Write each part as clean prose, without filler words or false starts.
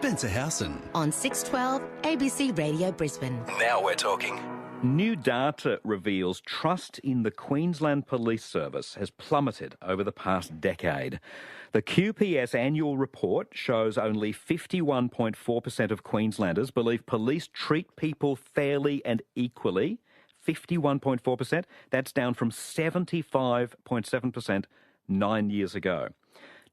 Spencer Howson. On 612 ABC Radio Brisbane. Now we're talking. New data reveals trust in the Queensland Police Service has plummeted over the past decade. The QPS Annual report shows only 51.4% of Queenslanders believe police treat people fairly and equally. 51.4%. That's down from 75.7% 9 years ago.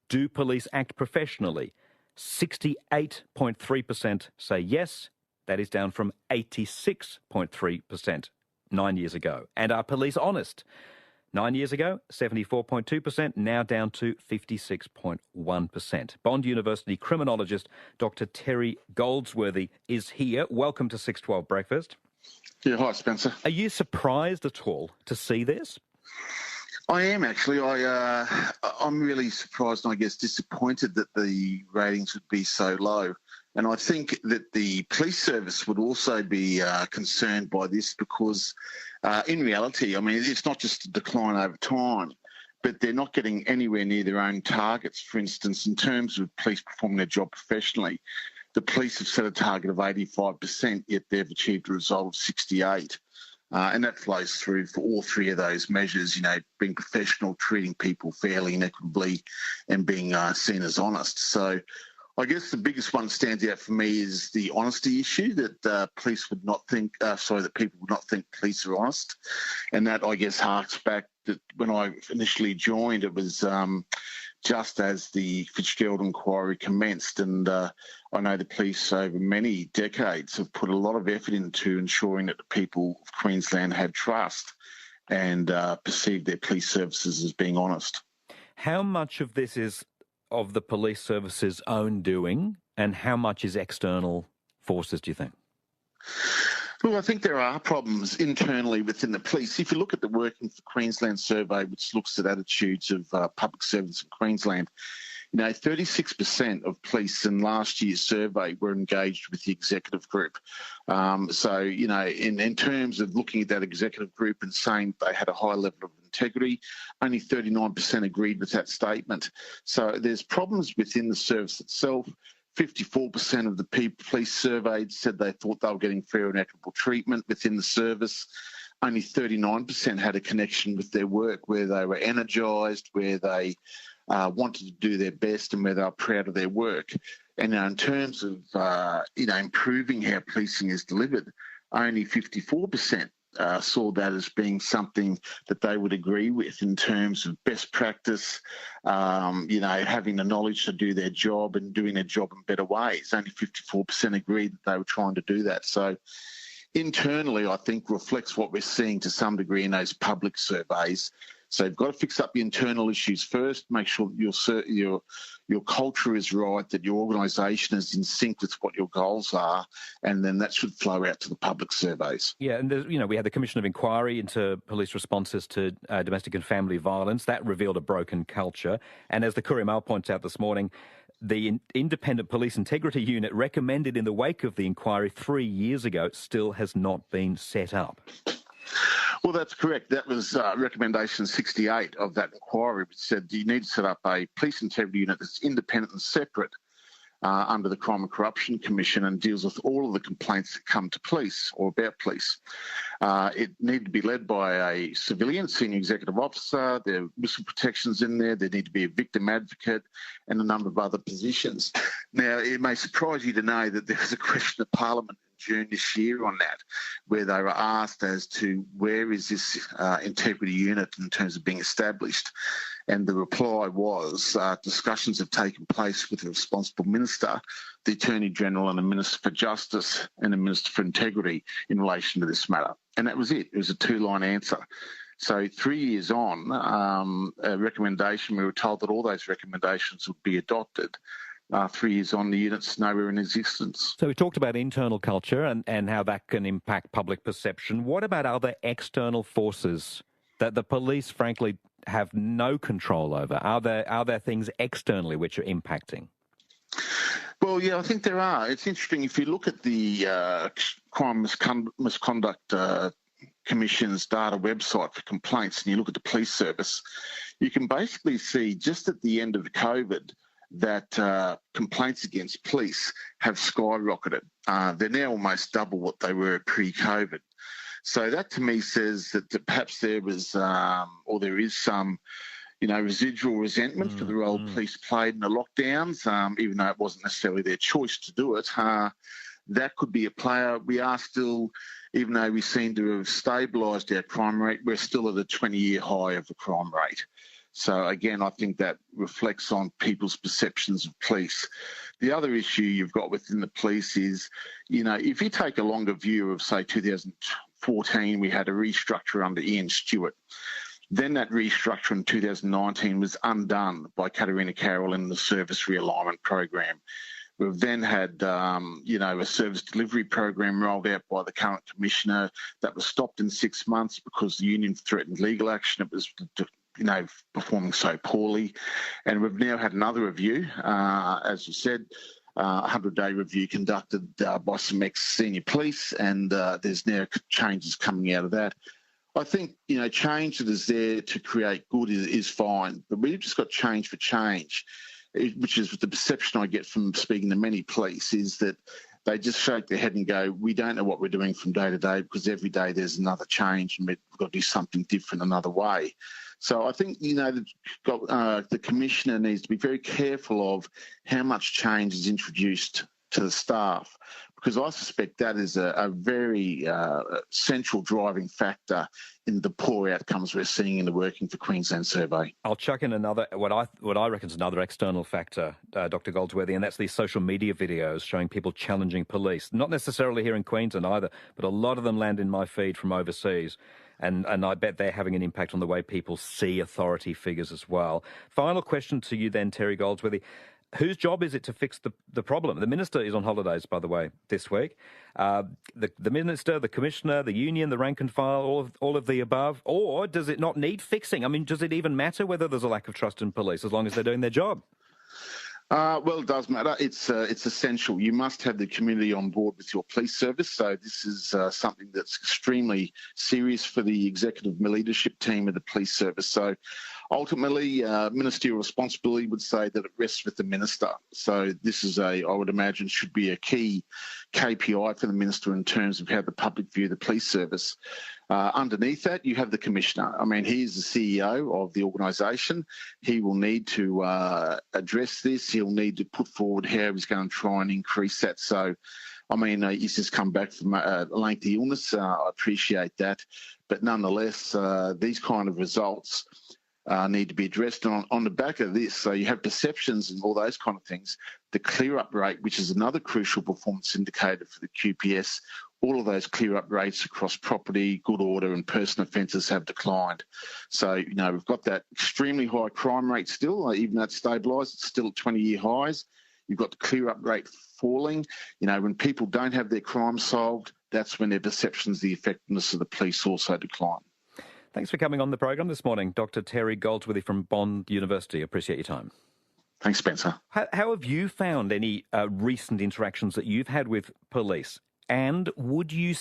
Do police act professionally? 68.3% say yes. That is down from 86.3% 9 years ago. And are police honest? 9 years ago, 74.2%, now down to 56.1%. Bond University criminologist Dr. Terry Goldsworthy is here. Welcome to 612 Breakfast. Yeah, hi, Spencer. Are you surprised at all to see this? I am actually. I'm really surprised and I guess disappointed that the ratings would be so low. And I think that the police service would also be concerned by this because in reality, I mean, it's not just a decline over time, but they're not getting anywhere near their own targets. For instance, in terms of police performing their job professionally, the police have set a target of 85%, yet they've achieved a result of 68%. And that flows through for all three of those measures, you know, being professional, treating people fairly and equitably, and being seen as honest. So I guess the biggest one that stands out for me is the honesty issue, that police would not think, that people would not think police are honest. And that, I guess, harks back that when I initially joined, it was just as the Fitzgerald inquiry commenced. And I know the police over many decades have put a lot of effort into ensuring that the people of Queensland had trust and perceived their police services as being honest. How much of this is of the police service's own doing and how much is external forces, do you think? Well, I think there are problems internally within the police. If you look at the Working for Queensland survey, which looks at attitudes of public servants in Queensland, you know, 36% of police in last year's survey were engaged with the executive group. So, you know, in terms of looking at that executive group and saying they had a high level of integrity, only 39% agreed with that statement. So there's problems within the service itself. 54% of the police surveyed said they thought they were getting fair and equitable treatment within the service. Only 39% had a connection with their work, where they were energised, where they wanted to do their best and where they were proud of their work. And in terms of, improving how policing is delivered, only 54% saw that as being something that they would agree with in terms of best practice, having the knowledge to do their job and doing their job in better ways. Only 54% agreed that they were trying to do that. So internally, I think reflects what we're seeing to some degree in those public surveys. So you've got to fix up the internal issues first, make sure that your culture is right, that your organisation is in sync with what your goals are, and then that should flow out to the public surveys. Yeah, and we had the Commission of Inquiry into police responses to domestic and family violence. That revealed a broken culture. And as the Courier Mail points out this morning, the Independent Police Integrity Unit recommended in the wake of the inquiry 3 years ago still has not been set up. Well, that's correct. That was recommendation 68 of that inquiry, which said you need to set up a police integrity unit that's independent and separate under the Crime and Corruption Commission and deals with all of the complaints that come to police or about police. It needed to be led by a civilian, senior executive officer. There are whistle protections in there. There need to be a victim advocate and a number of other positions. Now, it may surprise you to know that there was a question of Parliament June this year on that, where they were asked as to where is this integrity unit in terms of being established. And the reply was discussions have taken place with the responsible minister, the Attorney-General and the Minister for Justice and the Minister for Integrity in relation to this matter. And that was it. It was a two-line answer. So 3 years on, a recommendation, we were told that all those recommendations would be adopted. 3 years on, the unit's nowhere in existence. So we talked about internal culture and how that can impact public perception. What about other external forces that the police, frankly, have no control over? Are there things externally which are impacting? Well, yeah, I think there are. It's interesting. If you look at the Crime Misconduct Commission's data website for complaints and you look at the police service, you can basically see just at the end of COVID, that complaints against police have skyrocketed. They're now almost double what they were pre-COVID. So that to me says that perhaps there was, or there is some, residual resentment for the role police played in the lockdowns, even though it wasn't necessarily their choice to do it. That could be a player. We are still, even though we seem to have stabilised our crime rate, we're still at a 20-year high of the crime rate. So again, I think that reflects on people's perceptions of police. The other issue you've got within the police is, if you take a longer view of, say, 2014, we had a restructure under Ian Stewart. Then that restructure in 2019 was undone by Katarina Carroll in the service realignment program. We've then had, a service delivery program rolled out by the current commissioner that was stopped in 6 months because the union threatened legal action. It was, performing so poorly. And we've now had another review, as you said, a 100-day review conducted by some ex-senior police, and there's now changes coming out of that. I think, change that is there to create good is fine, but we've just got change for change, which is the perception I get from speaking to many police, is that they just shake their head and go, we don't know what we're doing from day to day because every day there's another change and we've got to do something different another way. So I think, the commissioner needs to be very careful of how much change is introduced to the staff, because I suspect that is a very central driving factor in the poor outcomes we're seeing in the Working for Queensland survey. I'll chuck in another, what I reckon is another external factor, Dr. Goldsworthy, and that's these social media videos showing people challenging police. Not necessarily here in Queensland either, but a lot of them land in my feed from overseas. And I bet they're having an impact on the way people see authority figures as well. Final question to you then, Terry Goldsworthy. Whose job is it to fix the problem? The minister is on holidays, by the way, this week. The minister, the commissioner, the union, the rank and file, all of the above? Or does it not need fixing? I mean, does it even matter whether there's a lack of trust in police as long as they're doing their job? Well, it does matter. It's essential. You must have the community on board with your police service. So this is something that's extremely serious for the executive leadership team of the police service. So ultimately, ministerial responsibility would say that it rests with the minister. So this is I would imagine, should be a key KPI for the minister in terms of how the public view the police service. Underneath that, you have the commissioner. I mean, he is the CEO of the organisation. He will need to address this. He'll need to put forward how he's going to try and increase that. So, I mean, he's just come back from a lengthy illness. I appreciate that. But nonetheless, these kind of results need to be addressed. And on the back of this, so you have perceptions and all those kind of things. The clear-up rate, which is another crucial performance indicator for the QPS, all of those clear-up rates across property, good order and personal offences have declined. So, we've got that extremely high crime rate still, even though it's stabilised, it's still at 20-year highs. You've got the clear-up rate falling. When people don't have their crime solved, that's when their perceptions, the effectiveness of the police also decline. Thanks for coming on the program this morning, Dr. Terry Goldsworthy from Bond University. Appreciate your time. Thanks, Spencer. How have you found any recent interactions that you've had with police? And would you